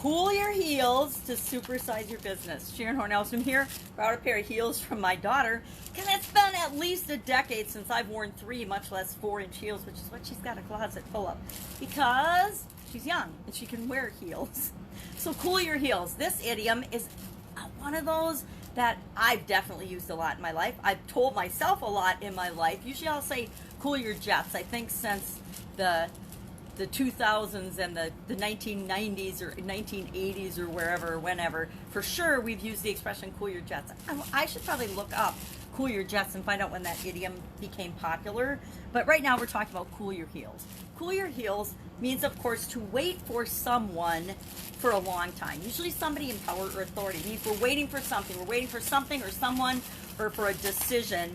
Cool your heels to supersize your business. Sharon Horne-Ellstrom here. Brought a pair of heels from my daughter because it's been at least a decade since I've worn 3, much less 4-inch heels, which is what she's got a closet full of, because she's young and she can wear heels. So cool your heels. This idiom is one of those that I've definitely used a lot in my life. I've told myself a lot in my life. Usually I'll say cool your jets. I think since the 2000s and the 1990s or 1980s or whenever, for sure we've used the expression cool your jets. I should probably look up cool your jets and find out when that idiom became popular. But right now we're talking about cool your heels. Cool your heels means, of course, to wait for someone for a long time. Usually somebody in power or authority. It means we're waiting for something. We're waiting for something or someone or for a decision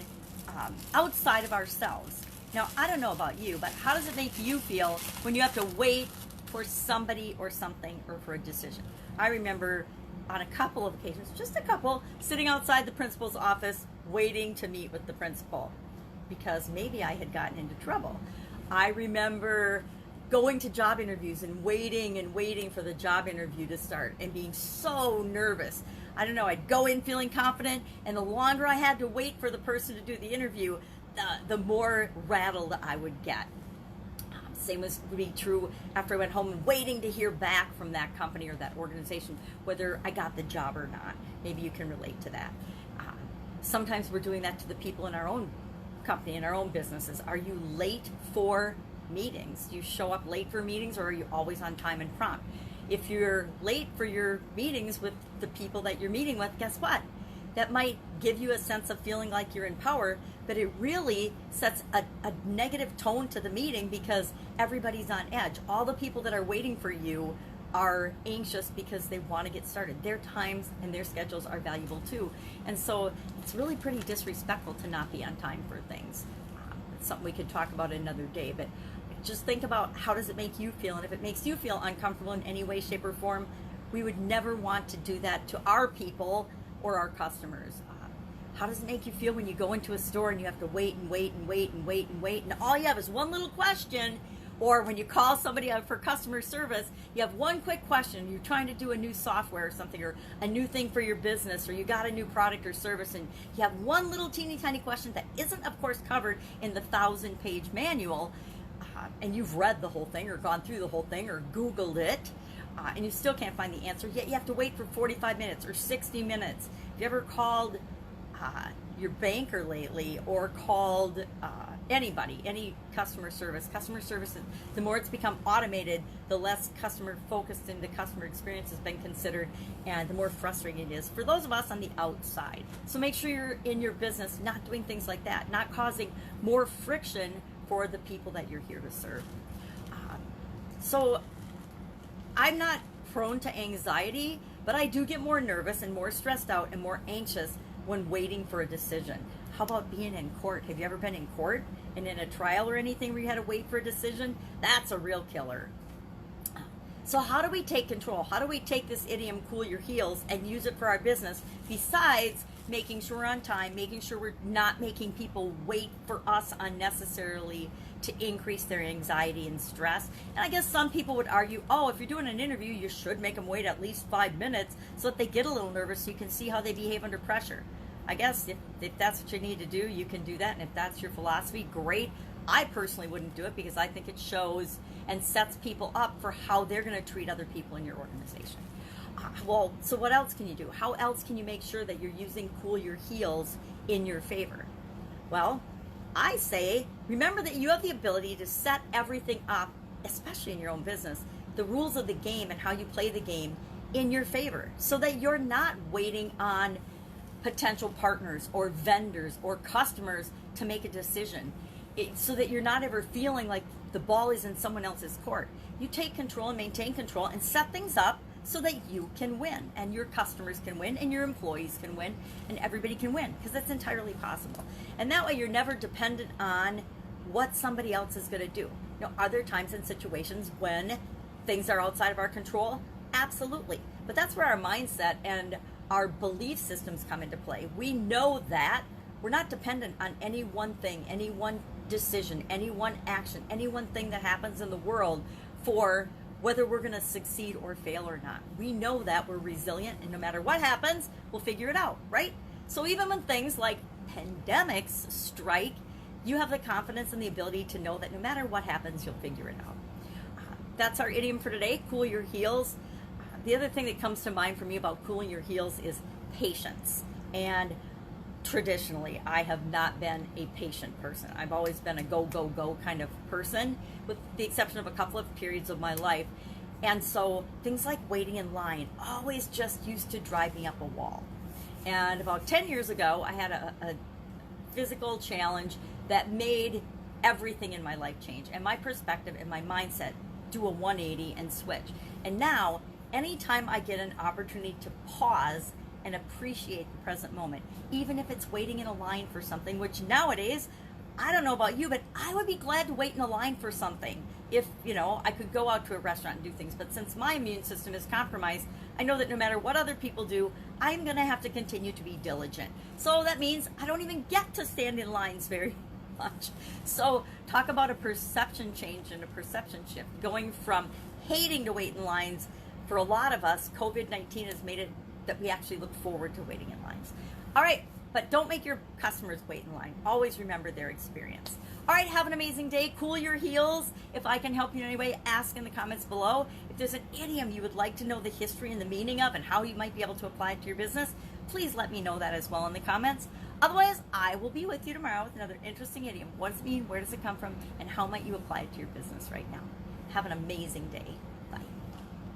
outside of ourselves. Now, I don't know about you, but how does it make you feel when you have to wait for somebody or something or for a decision? I remember on a couple of occasions, just a couple, sitting outside the principal's office waiting to meet with the principal because maybe I had gotten into trouble. I remember going to job interviews and waiting for the job interview to start and being so nervous. I don't know, I'd go in feeling confident, and the longer I had to wait for the person to do the interview, the more rattled I would get. Same would be true after I went home and waiting to hear back from that company or that organization, whether I got the job or not. Maybe you can relate to that. Sometimes we're doing that to the people in our own company, in our own businesses. Are you late for meetings? Do you show up late for meetings, or are you always on time and prompt? If you're late for your meetings with the people that you're meeting with, guess what? That might give you a sense of feeling like you're in power, but it really sets a negative tone to the meeting because everybody's on edge. All the people that are waiting for you are anxious because they want to get started. Their times and their schedules are valuable too. And so it's really pretty disrespectful to not be on time for things. It's something we could talk about another day, but just think about how does it make you feel, and if it makes you feel uncomfortable in any way, shape, or form, we would never want to do that to our people or our customers. How does it make you feel when you go into a store and you have to wait and wait, and all you have is one little question, or when you call somebody out for customer service, you have one quick question, you're trying to do a new software or something, or a new thing for your business, or you got a new product or service, and you have one little teeny tiny question that isn't, of course, covered in the 1,000-page manual, and you've read the whole thing or gone through the whole thing or Googled it, and you still can't find the answer, yet you have to wait for 45 minutes or 60 minutes. Have you ever called your banker lately, or called anybody, any customer service? Customer service, the more it's become automated, the less customer focused and the customer experience has been considered, and the more frustrating it is for those of us on the outside. So make sure you're in your business not doing things like that, not causing more friction for the people that you're here to serve. So I'm not prone to anxiety, but I do get more nervous and more stressed out and more anxious when waiting for a decision. How about being in court? Have you ever been in court and in a trial or anything where you had to wait for a decision? That's a real killer. So how do we take control? How do we take this idiom, cool your heels, and use it for our business, besides making sure we're on time, making sure we're not making people wait for us unnecessarily to increase their anxiety and stress? And I guess some people would argue, oh, if you're doing an interview, you should make them wait at least 5 minutes so that they get a little nervous so you can see how they behave under pressure. I guess if that's what you need to do, you can do that, and if that's your philosophy, great. I personally wouldn't do it because I think it shows and sets people up for how they're going to treat other people in your organization. Well, so what else can you do? How else can you make sure that you're using cool your heels in your favor? Well, I say, remember that you have the ability to set everything up, especially in your own business, the rules of the game and how you play the game in your favor, so that you're not waiting on potential partners or vendors or customers to make a decision, so that you're not ever feeling like the ball is in someone else's court. You take control and maintain control and set things up so that you can win, and your customers can win, and your employees can win, and everybody can win, because that's entirely possible. And that way you're never dependent on what somebody else is going to do. Now, are there times and situations when things are outside of our control? Absolutely. But that's where our mindset and our belief systems come into play. We know that we're not dependent on any one thing, any one decision, any one action, any one thing that happens in the world for whether we're going to succeed or fail or not. We know that we're resilient, and no matter what happens, we'll figure it out, right? So even when things like pandemics strike, you have the confidence and the ability to know that no matter what happens, you'll figure it out. That's our idiom for today, cool your heels. The other thing that comes to mind for me about cooling your heels is patience. And traditionally, I have not been a patient person. I've always been a go, go, go kind of person, with the exception of a couple of periods of my life. And so things like waiting in line always just used to drive me up a wall. And about 10 years ago, I had a physical challenge that made everything in my life change. And my perspective and my mindset do a 180 and switch. And now, anytime I get an opportunity to pause and appreciate the present moment, even if it's waiting in a line for something, which nowadays, I don't know about you, but I would be glad to wait in a line for something if, I could go out to a restaurant and do things. But since my immune system is compromised, I know that no matter what other people do, I'm going to have to continue to be diligent. So that means I don't even get to stand in lines very much. So talk about a perception change and a perception shift. Going from hating to wait in lines, for a lot of us, COVID-19 has made it that we actually look forward to waiting in lines. All right, but don't make your customers wait in line. Always remember their experience. All right, have an amazing day. Cool your heels. If I can help you in any way, ask in the comments below. If there's an idiom you would like to know the history and the meaning of and how you might be able to apply it to your business, please let me know that as well in the comments. Otherwise, I will be with you tomorrow with another interesting idiom. What does it mean? Where does it come from? And how might you apply it to your business right now? Have an amazing day.